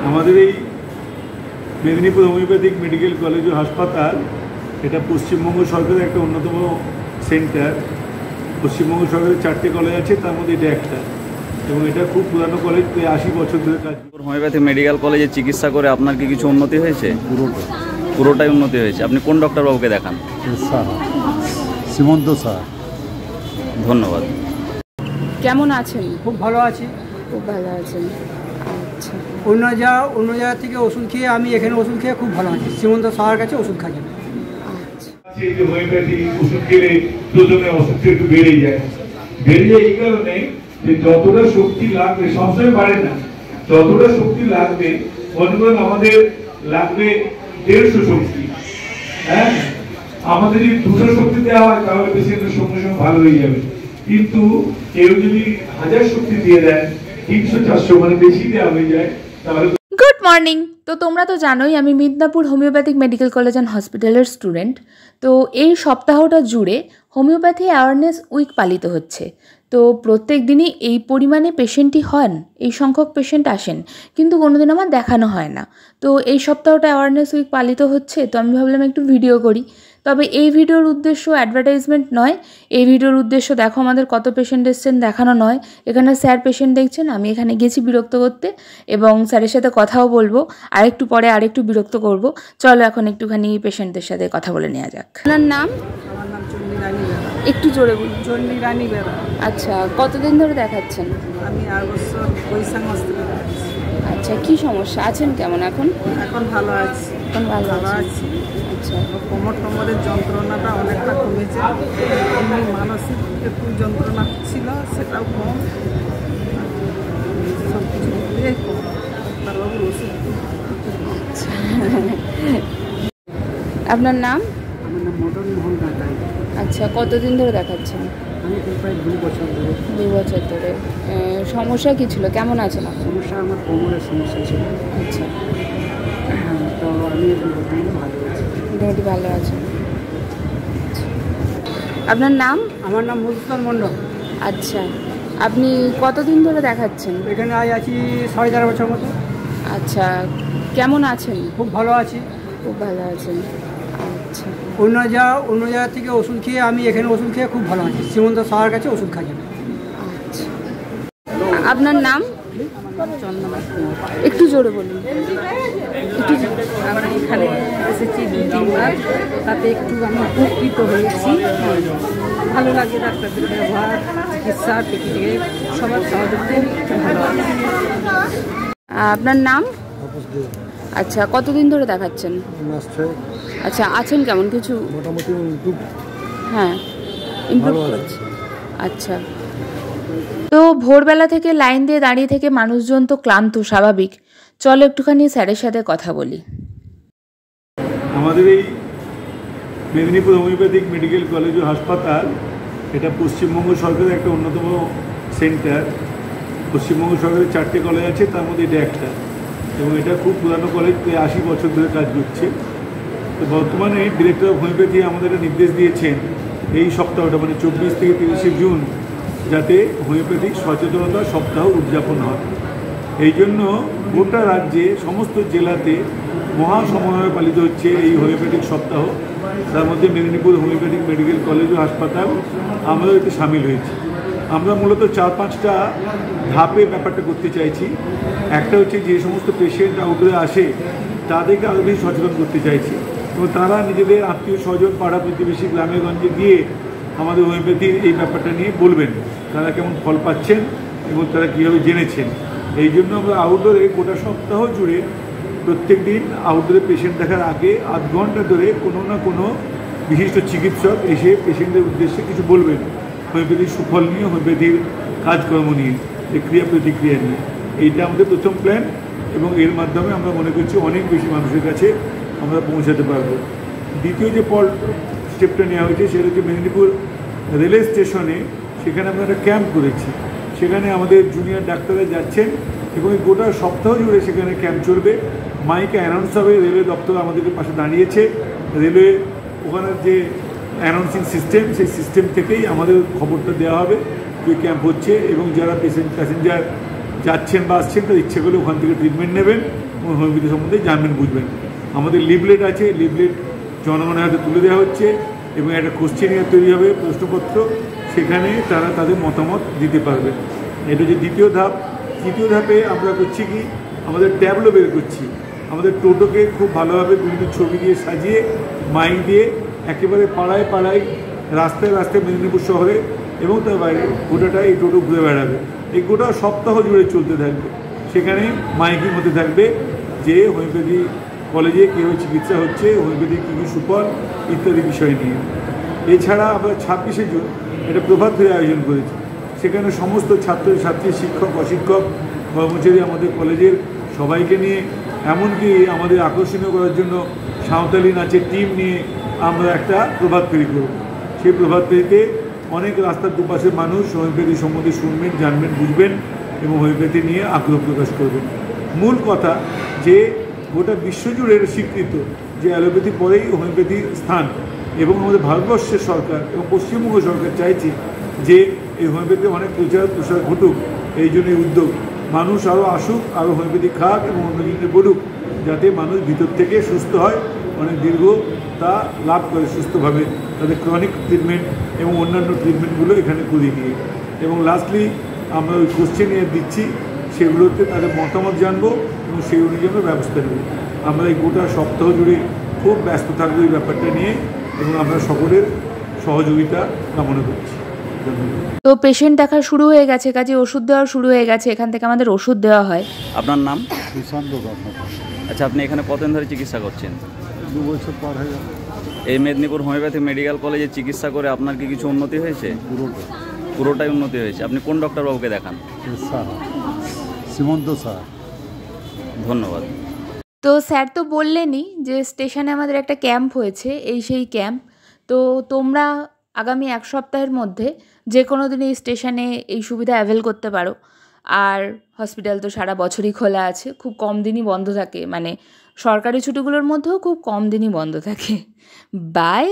আমাদের এই Medinipur homeopathic medical college ও হাসপাতাল এটা পশ্চিমবঙ্গ সরকারের একটা অন্যতম সেন্টার। পশ্চিমবঙ্গ সরকারের 4টে কলেজ আছে, তার মধ্যে এটা একটা, এবং এটা খুব পুরানো কলেজ, প্রায় 80 বছর ধরে কাজ। হোমিওপ্যাথি মেডিকেল কলেজে চিকিৎসা করে আপনার কি কিছু উন্নতি হয়েছে? পুরোটাই উন্নতি হয়েছে। আপনি কোন ডক্টরবাবুকে দেখান? সীমন্ত স্যার। ধন্যবাদ। কেমন আছেন? খুব ভালো আছি। খুব ভালো আছেন। আচ্ছা, অন্য জায়গা থেকে ওষুধ খেয়ে আমি এখানে ওষুধ খেয়ে খুব ভালো আছি। সীমন্ত স্যারের কাছে ওষুধ খাই। হোমিওপ্যাথি ওষুধ খেলে প্রথমে অসুখটা একটু বেড়ে যায় এই কারণে যে যতটা শক্তি লাগবে, সবসময় বাড়ে না, যতটা শক্তি লাগবে মনে করেন আমাদের লাগবে 150 শক্তি। হ্যাঁ, আমাদের যদি 200 শক্তি দেওয়া হয় তাহলে পেশেন্টের সঙ্গে সঙ্গে ভালো হয়ে যাবে। কিন্তু কেউ যদি 1000 শক্তি দিয়ে দেয়, 300-400 মানে বেশি দেওয়া হয়ে যায়, তাহলে। Good morning. তো তোমরা তো জানোই আমি Midnapore homeopathic medical college and হসপিটালের স্টুডেন্ট। তো এই সপ্তাহটা জুড়ে হোমিওপ্যাথি অ্যাওয়ারনেস উইক পালিত হচ্ছে। তো প্রত্যেক দিনই এই পরিমাণে পেশেন্টই হন, এই সংখ্যক পেশেন্ট আসেন, কিন্তু কোনোদিন আমার দেখানো হয় না। তো এই সপ্তাহটা অ্যাওয়ারনেস উইক পালিত হচ্ছে, তো আমি ভাবলাম একটু ভিডিও করি। তবে এই ভিডিওর উদ্দেশ্য অ্যাডভার্টাইজমেন্ট নয়। এই ভিডিওর উদ্দেশ্য দেখো আমাদের কত পেশেন্ট এসছেন দেখানো নয়। এখানে স্যার পেশেন্ট দেখছেন, আমি এখানে গেছি বিরক্ত করতে, এবং স্যারের সাথে কথাও বলবো। আরেকটু পরে আরেকটু বিরক্ত করব। চলো এখন একটুখানি পেশেন্টদের সাথে কথা বলে নেওয়া যাক। আপনার নাম? আমার নাম চন্ডী রানী বেরা। একটু জোরে বলুন। চন্ডী রানী বেরা। আচ্ছা, কতদিন ধরে দেখাচ্ছেন? আমি 8 বছর বৈশাখ মাস থেকে দেখাচ্ছি। আচ্ছা, কি সমস্যা? আছেন কেমন এখন? এখন ভালো আছি। এখন ভালো আছি। আচ্ছা, কোমরের যন্ত্রণাটা অনেকটা কমেছে। এমনি মানসিক একটু যন্ত্রণা ছিল, সেটাও কম। সব কিছু মিলিয়েই কম। ডাক্তারবাবুর ওষুধ। আপনার নাম? আমার নাম মদন মোহন গাঁটাই। আচ্ছা, কতদিন ধরে দেখাচ্ছেন? আমি প্রায় 2 বছর ধরে। 2 বছর ধরে। সমস্যা কী ছিল? কেমন আছেন এখন? সমস্যা, আমার কোমরের সমস্যা ছিল। আচ্ছা, তো আমি এখন বর্তমানে ভালো আছি। মোটামুটি ভালো আছেন। আপনার নাম? আমার নাম মধুসূদন মণ্ডল। আচ্ছা, আপনি কতদিন ধরে দেখাচ্ছেন? এখানে আছি 4.5 বছর মতো। আচ্ছা, কেমন আছেন? খুব ভালো আছি। খুব ভালো আছেন। আচ্ছা, অন্য জায়গা থেকে ওষুধ খেয়ে আমি এখানে ওষুধ খেয়ে খুব ভালো আছি। সীমন্ত স্যারের কাছে ওষুধ খাই। আচ্ছা, আপনার নাম? একটু জোরে বলুন। আমরা এখানে এসেছি 2-3 বার, তাতে একটু আমি উপকৃত হয়েছি। ভালো লাগে, ডাক্তারদের ব্যবহার, চিকিৎসা থেকে সবার সহযোগিতায় ভালো আছে। আপনার নাম? আচ্ছা, কতদিন ধরে দেখাচ্ছেন? আচ্ছা, আছেন কেমন? কিছু মোটামুটি হ্যাঁ ইমপ্রুভ করছে। আচ্ছা, তো ভোরবেলা থেকে লাইন দিয়ে দাঁড়িয়ে থেকে মানুষজন তো ক্লান্ত, স্বাভাবিক। চলো একটুখানি স্যারের সাথে কথা বলি। আমাদের এই মেদিনীপুর হোমিওপ্যাথিক মেডিকেল কলেজ ও হাসপাতাল এটা পশ্চিমবঙ্গ সরকারের একটা অন্যতম সেন্টার। পশ্চিমবঙ্গ সরকারের 4টে কলেজ আছে, তার মধ্যে এটা একটা, এবং এটা খুব পুরানো কলেজ, প্রায় 80 বছর ধরে কাজ করছে। তো বর্তমানে ডিরেক্টর অফ হোমিওপ্যাথি আমাদের একটা নির্দেশ দিয়েছেন এই সপ্তাহটা, মানে 24 থেকে 30 জুন, যাতে হোমিওপ্যাথিক সচেতনতা সপ্তাহ উদযাপন হয়। এই জন্য গোটা রাজ্যে সমস্ত জেলাতে মহা সমন্বয়ে পালিত হচ্ছে এই হোমিওপ্যাথিক সপ্তাহ। তার মধ্যে মেদিনীপুর হোমিওপ্যাথিক মেডিকেল কলেজ ও হাসপাতাল আমরাও এতে সামিল হয়েছি। আমরা মূলত 4-5টা ধাপে ব্যাপারটা করতে চাইছি। একটা হচ্ছে যে সমস্ত পেশেন্ট আউটডোরে আসে তাদেরকে আরও বেশি সচেতন করতে চাইছি, এবং তারা নিজেদের আত্মীয় স্বজন, পাড়া প্রতিবেশী, গ্রামে গঞ্জে গিয়ে আমাদের হোমিওপ্যাথির এই ব্যাপারটা নিয়ে বলবেন, তারা কেমন ফল পাচ্ছেন এবং তারা কীভাবে জেনেছেন। এই জন্য আমরা আউটডোরে গোটা সপ্তাহ জুড়ে প্রত্যেক দিন আউটডোরে পেশেন্ট দেখার আগে আধ ঘন্টা ধরে কোনো না কোনো বিশিষ্ট চিকিৎসক এসে পেশেন্টের উদ্দেশ্যে কিছু বলবেন হোমিওপ্যাথির সুফল নিয়ে, হোমিওপ্যাথির কাজকর্ম নিয়ে, ক্রিয়া প্রতিক্রিয়া নিয়ে। এইটা আমাদের প্রথম প্ল্যান, এবং এর মাধ্যমে আমরা মনে করছি অনেক বেশি মানুষের কাছে আমরা পৌঁছাতে পারবো। দ্বিতীয় যে স্টেপটা নেওয়া হয়েছে সেটা হচ্ছে মেদিনীপুর রেলওয়ে স্টেশনে, সেখানে আমরা একটা ক্যাম্প করেছি। সেখানে আমাদের জুনিয়র ডাক্তাররা যাচ্ছেন, এবং গোটা সপ্তাহ জুড়ে সেখানে ক্যাম্প চলবে। মাইকে অ্যানাউন্স হবে, রেলওয়ে দপ্তর আমাদেরকে পাশে দাঁড়িয়েছে। রেলওয়ে ওখানের যে অ্যানাউন্সিং সিস্টেম, সেই সিস্টেম থেকেই আমাদের খবরটা দেওয়া হবে যে ক্যাম্প হচ্ছে, এবং যারা প্যাসেঞ্জার যাচ্ছেন বা আসছেন তার ইচ্ছে করলে ওখান থেকে ট্রিটমেন্ট নেবেন এবং হোমিওপ্যাথি সম্বন্ধে জানবেন বুঝবেন। আমাদের লিফলেট আছে, লিফলেট জনগণের হাতে তুলে দেওয়া হচ্ছে এবং একটা কোশ্চেনিয়ার তৈরি হবে, প্রশ্নপত্র, সেখানে তারা তাদের মতামত দিতে পারবে। এটা হচ্ছে দ্বিতীয় ধাপ। তৃতীয় ধাপে আমরা করছি কি, আমাদের ট্যাবলো বের করছি। আমাদের টোটোকে খুব ভালোভাবে বিভিন্ন ছবি দিয়ে সাজিয়ে মাইক দিয়ে একেবারে পাড়ায় পাড়ায়, রাস্তায় রাস্তায় মেদিনীপুর শহরে এবং তার বাইরে গোটাটা এই টোটো ঘুরে বেড়াবে। এই গোটা সপ্তাহ জুড়ে চলতে থাকবে। সেখানে মাইকিং হতে থাকবে যে হোমিওপ্যাথি কলেজে কীভাবে চিকিৎসা হচ্ছে, হোমিওপ্যাথি কী কী সুফল ইত্যাদি বিষয় নিয়ে। এছাড়া আমরা 26শে জুন একটা প্রভাত ফেরি আয়োজন করেছি। সেখানে সমস্ত ছাত্রছাত্রী, শিক্ষক, অশিক্ষক, কর্মচারী আমাদের কলেজের সবাইকে নিয়ে, এমনকি আমাদের আকর্ষণীয় করার জন্য সাঁওতালি নাচের টিম নিয়ে আমরা একটা প্রভাত ফেরি করব। সেই প্রভাত ফেরিতে অনেক রাস্তার দুপাশের মানুষ হোমিওপ্যাথি সম্বন্ধে শুনবেন, জানবেন, বুঝবেন এবং হোমিওপ্যাথি নিয়ে আগ্রহ প্রকাশ করবেন। মূল কথা যে গোটা বিশ্বজুড়ে স্বীকৃত যে অ্যালোপ্যাথি পরেই হোমিওপ্যাথির স্থান, এবং আমাদের ভারতবর্ষের সরকার এবং পশ্চিমবঙ্গ সরকার চাইছে যে এই হোমিওপ্যাথি অনেক প্রসার ঘটুক। এই জন্য উদ্যোগ, মানুষ আরও আসুক, আরও হোমিওপ্যাথি খাক এবং অন্য জিনিসে বলুক, যাতে মানুষ ভিতর থেকে সুস্থ হয়, অনেক দীর্ঘ তা লাভ করে সুস্থভাবে তাদের ক্রনিক ট্রিটমেন্ট এবং অন্যান্য ট্রিটমেন্টগুলো এখানে করিয়ে নিয়ে। এবং লাস্টলি আমরা ওই কোশ্চেনিয়ার দিচ্ছি, সেগুলোতে তাদের মতামত জানবো এবং সেই অনুযায়ী আমরা ব্যবস্থা নেব। আমরা এই গোটা সপ্তাহ জুড়ে খুব ব্যস্ত থাকবো এই ব্যাপারটা নিয়ে এবং আমরা সকলের সহযোগিতা কামনা করছি। তো পেশেন্ট দেখা শুরু হয়ে গেছে, কাজে ওষুধ দেওয়া শুরু হয়ে গেছে। এখান থেকে আমাদের ওষুধ দেওয়া হয়। আপনার নাম? সুশান্ত রত্নাকর। আচ্ছা, আপনি এখানে কতদিন ধরে চিকিৎসা করছেন? 2 বছর পার হয়ে গেল। এই মেদিনীপুর হোমিওপ্যাথি মেডিকেল কলেজে চিকিৎসা করে আপনার কি কিছু উন্নতি হয়েছে? পুরোটাই উন্নতি হয়েছে। আপনি কোন ডক্টরবাবুকে দেখান? সীমন্ত স্যার। ধন্যবাদ। তো স্যার তো বললেনই যে স্টেশনে আমাদের একটা ক্যাম্প হয়েছে, এই সেই ক্যাম্প। তো তোমরা আগামী 1 সপ্তাহের মধ্যে যে কোনো দিন এই স্টেশনে এই সুবিধা অ্যাভেল করতে পারো। আর হসপিটাল তো সারা বছরই খোলা আছে, খুব কম দিনই বন্ধ থাকে, মানে সরকারি ছুটিগুলোর মধ্যেও খুব কম দিনই বন্ধ থাকে। বাই।